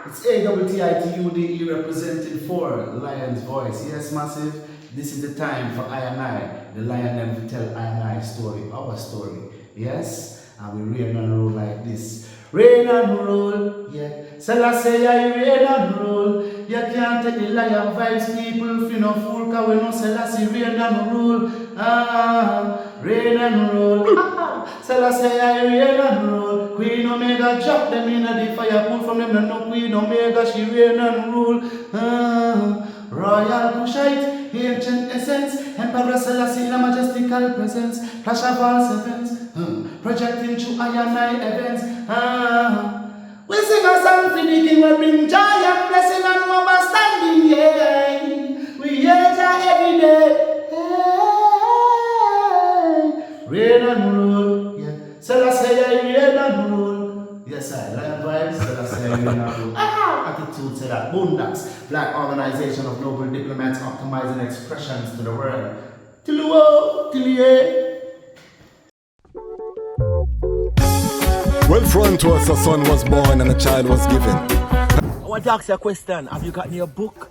It's AWTITUDE representing for Lion's Voice. Yes, massive. This is the time for I and I, the lion them to tell I and I story, our story. Yes? And we rain and roll like this. Rain and roll, yeah. Selassie, I rain and roll. You can't take the lion vibes, people. If you no fool, cause we no Selassie rain and roll. Rain and roll. Selassie, I rain and roll. Queen Omega drop them in the fire. Pull from them, no Queen Omega, she rain and rule. Royal Kushite, ancient essence. Emperor Selassie in a majestical presence. Flash of all sevens. Projecting through I and I events. We sing a song for the king, we bring joy and blessing and overstanding, yeah. We hear Jah every day. Hey. Rain and roll, yeah. Selassie, rain and roll. Yes, I lion vibes, Selassie, rain and roll. Attitude say that. Boondocks, Black Organization of Global Diplomats optimizing expressions to the world. Tiluo, tilie. Well, front to us, a son was born and a child was given. I want to ask you a question. Have you got your book?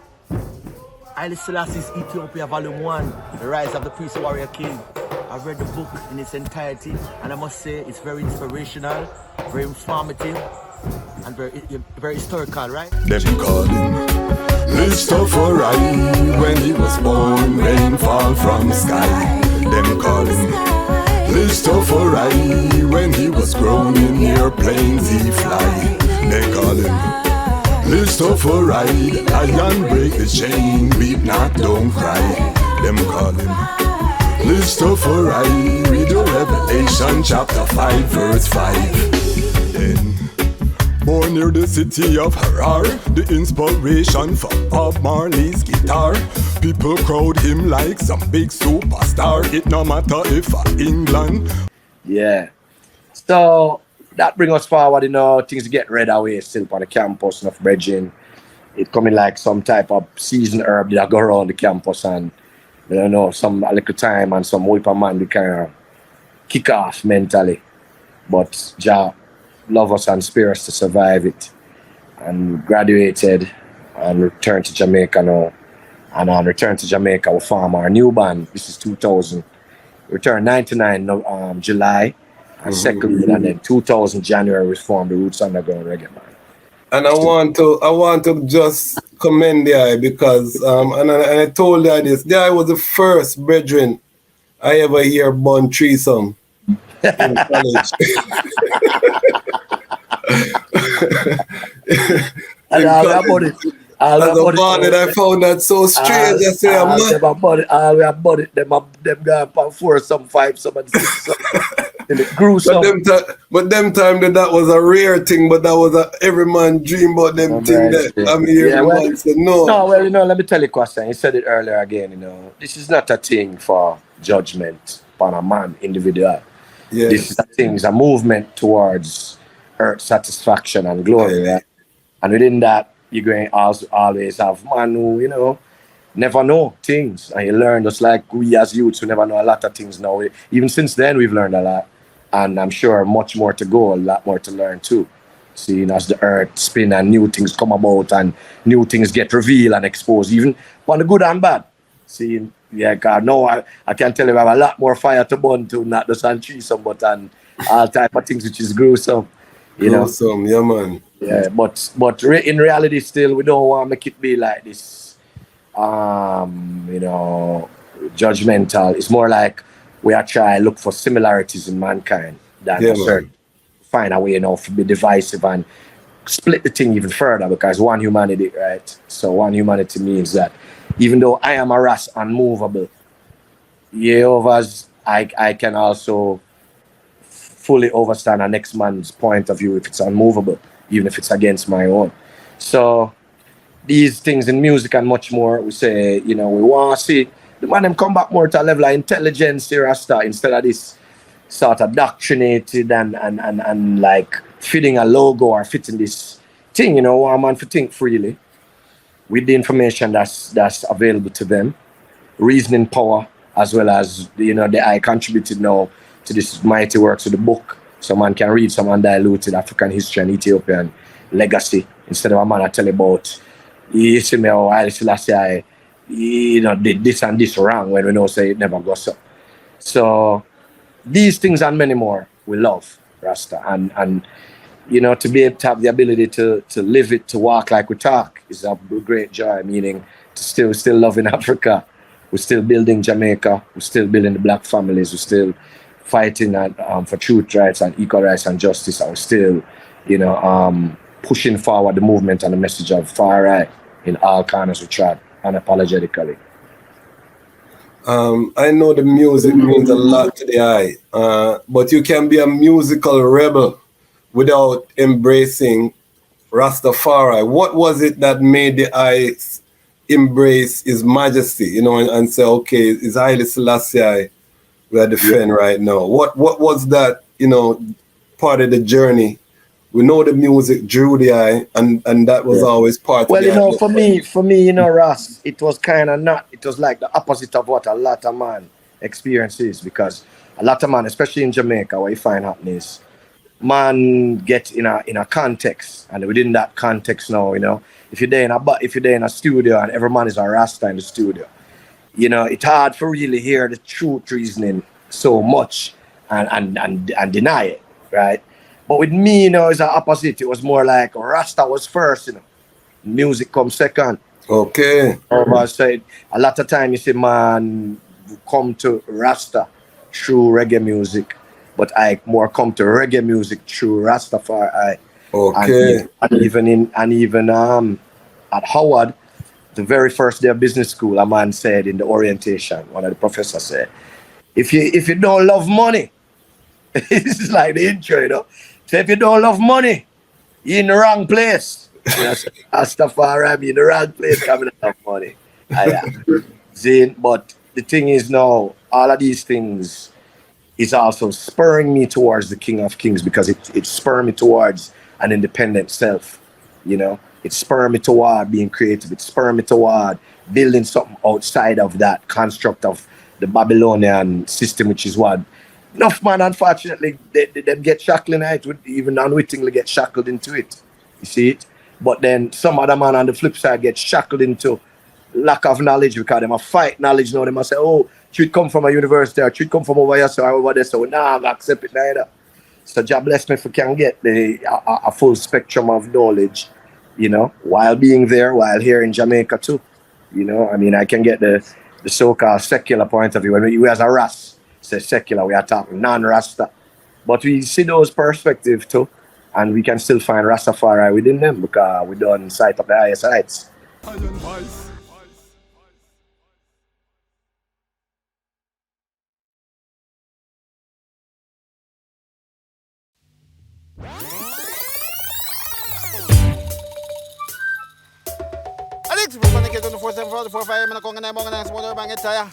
Haile Selassie's Ethiopia Volume 1, The Rise of the Priest Warrior King. I've read the book in its entirety, and I must say it's very inspirational, very informative, and very historical, right? Them call him Christopher when he was born, rainfall from the sky. Them call him Christopher when he was grown in airplanes he fly. They call him Christopher lion break the chain, beat not, don't cry. Them call him Christopher read the Revelation chapter 5 verse 5. Then born near the city of Harar, the inspiration for Bob Marley's guitar. People crowd him like some big superstar. It no matter if England. Yeah. So that brings us forward, things get read away still on the campus of bridging. It coming like some type of season herb that go around the campus and some a little time and some whipper man to kind of kick off mentally. But Jah love us and spare us to survive it. And graduated and returned to Jamaica now. And on return to Jamaica, we form our new band. This is 2000. Returned 99 July, and second, and then 2000 January we formed the Rootz Underground Reggae band. And I want to just commend the guy because and I told the this. The guy was the first brethren I ever hear born threesome in college. And about it. As a bond, I found that so strange. I say, I'm not. We have bought it. Them gone for 4, some 5, some 6. Gruesome. But them time that was a rare thing, but that was every man dream about them thing that every man said no. No, well, let me tell you a question. You said it earlier again, this is not a thing for judgment upon a man, individual. Yes. This is a thing, it's a movement towards earth satisfaction and glory. Right? And within that, you're going to always have man who, never know things. And you learn just like we as youths who never know a lot of things now. Even since then, we've learned a lot. And I'm sure much more to go, a lot more to learn too. Seeing as the earth spin and new things come about and new things get revealed and exposed, even on the good and bad. Seeing, God, no, I can tell you I have a lot more fire to burn to, not just on treason, but on all type of things which is gruesome. Gruesome, yeah, man. Yeah, but in reality, still, we don't want to make it be like this, judgmental. It's more like we are trying to look for similarities in mankind than find a way, to be divisive and split the thing even further because one humanity, right? So one humanity means that even though I am a ras unmovable, Jehovah's, I can also fully understand a next man's point of view if it's unmovable, even if it's against my own. So these things in music and much more, we say, we want to see the man them come back more to a level of intelligence here instead of this sort of doctrinated and like fitting a logo or fitting this thing, want a man to think freely with the information that's available to them, reasoning power, as well as, I contributed now to this mighty works of the book. So man can read some undiluted African history and Ethiopian legacy instead of a man I tell you about, you see me how Haile Selassie, did this and this wrong when we know say it never goes up. So these things and many more we love Rasta, and to be able to have the ability to live it, to walk like we talk is a great joy, meaning to still loving Africa. We're still building Jamaica, we're still building the black families, we're still fighting for truth, rights and equal rights and justice, and we're still, pushing forward the movement and the message of far right in all corners we tried, unapologetically. I know the music means a lot to the eye, but you can be a musical rebel without embracing Rastafari. What was it that made the eye embrace His Majesty, and say, okay, it's Haile Selassie we are defending right now? What was that, part of the journey? We know the music drew the eye, and that was always part of the eye. For me, Ross, it was kind of not. It was like the opposite of what a lot of man experiences, because a lot of man, especially in Jamaica, what you find happening is man get in a context, and within that context now, if you're there in a studio and every man is a Rasta in the studio, it's hard for really hear the truth reasoning so much and deny it, right? But with me, it's the opposite. It was more like Rasta was first, music comes second. Okay. I said a lot of time you see man come to Rasta through reggae music, but I more come to reggae music through Rastafari. Okay. And even at Howard, the very first day of business school, a man said in the orientation, one of the professors said, if you don't love money, this is like the intro, so if you don't love money, you're in the wrong place. Rastafari, I'm in the wrong place coming to love money. But the thing is now, all of these things is also spurring me towards the King of Kings, because it spurred me towards an independent self, It spurred me toward being creative. It spurred me toward building something outside of that construct of the Babylonian system, which is what enough man, unfortunately, they get shackled in it, even unwittingly get shackled into it. You see it? But then some other man on the flip side get shackled into lack of knowledge, because they must fight knowledge now. They must say, oh, should come from a university, or should come from over here, so over there. So nah, I accept it neither. So God bless me if we can get a full spectrum of knowledge, while being there, while here in Jamaica too. I can get the so-called secular point of view. When we as a Ras say secular, we are talking non-Rasta. But we see those perspectives too, and we can still find Rastafari within them, because we don't sight up the highest heights. Alex, we're going to get on the 4-7-4-5, and I'm going to bang it tire.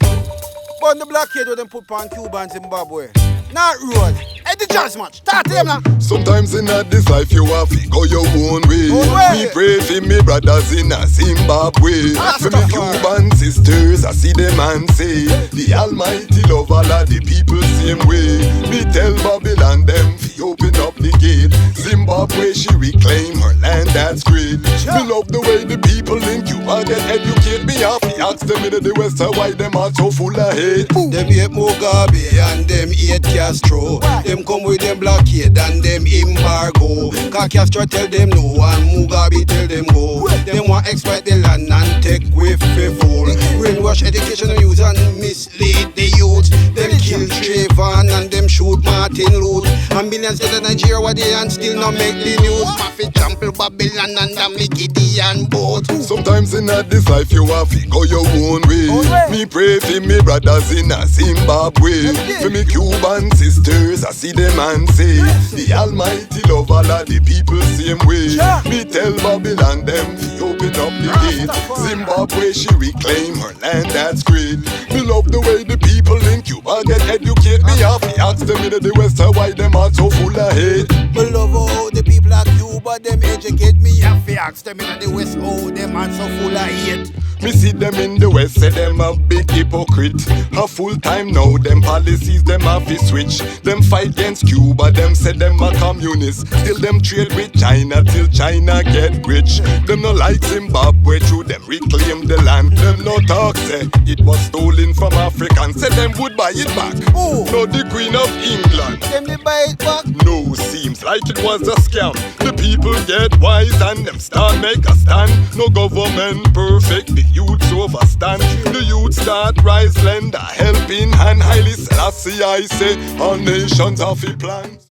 But the black kid with them put on Cuba and Zimbabwe. Not road. Eddie Jazz match. Start him now. Sometimes in this life you have to go your own way. Me pray for me brothers in Zimbabwe. For me Cuban sisters, I see them and say, the Almighty love all of the people same way. Me tell Babylon them fi open up the gate. Zimbabwe she reclaim her land, that's great. Me love the way the people in Cuba get educate. Me have to ask them in the West why them are so full of hate. Them hate Mugabe and them hate Castro. Them come with them blockade and them embargo. Cause Castro tell them no and Mugabe tell them go. Them want exploit the land and take with full. Brainwash education and use and mislead the youth. Them kill Trayvon and them shoot Martin Luther. And millions dead in Nigeria what they and still not make the news. Mafia trample Babylon and them Gideon boat. Sometimes in this life you have to go your own way. Me pray for me brothers in Zimbabwe. For me Cuban sisters, I see them and say, the Almighty love all of the people same way. Me tell Babylon them to open up the gate. Zimbabwe she reclaim her land, that's great. Me love the way the people in Cuba get educate. Me have to ask them in the West why them are so full of hate. Me love how the people of Cuba them educate. Me have to ask them in the West how them are so full of hate. Me see them in the West, say them a big hypocrite. A full time now, them policies them have to switch. Them fight against Cuba, them say them a communist. Still them trade with China till China get rich. Them no like Zimbabwe, through them reclaim the land. Them no talk say it was stolen from Africans. Say them would buy it back. No, the Queen of England. Them they buy it back. No, seems like it was a scam. The people get wise and them start make a stand. No government perfect, the youths overstand. The youth start rise, lend a helping hand. Highly Selassie I say, all nations have a plan.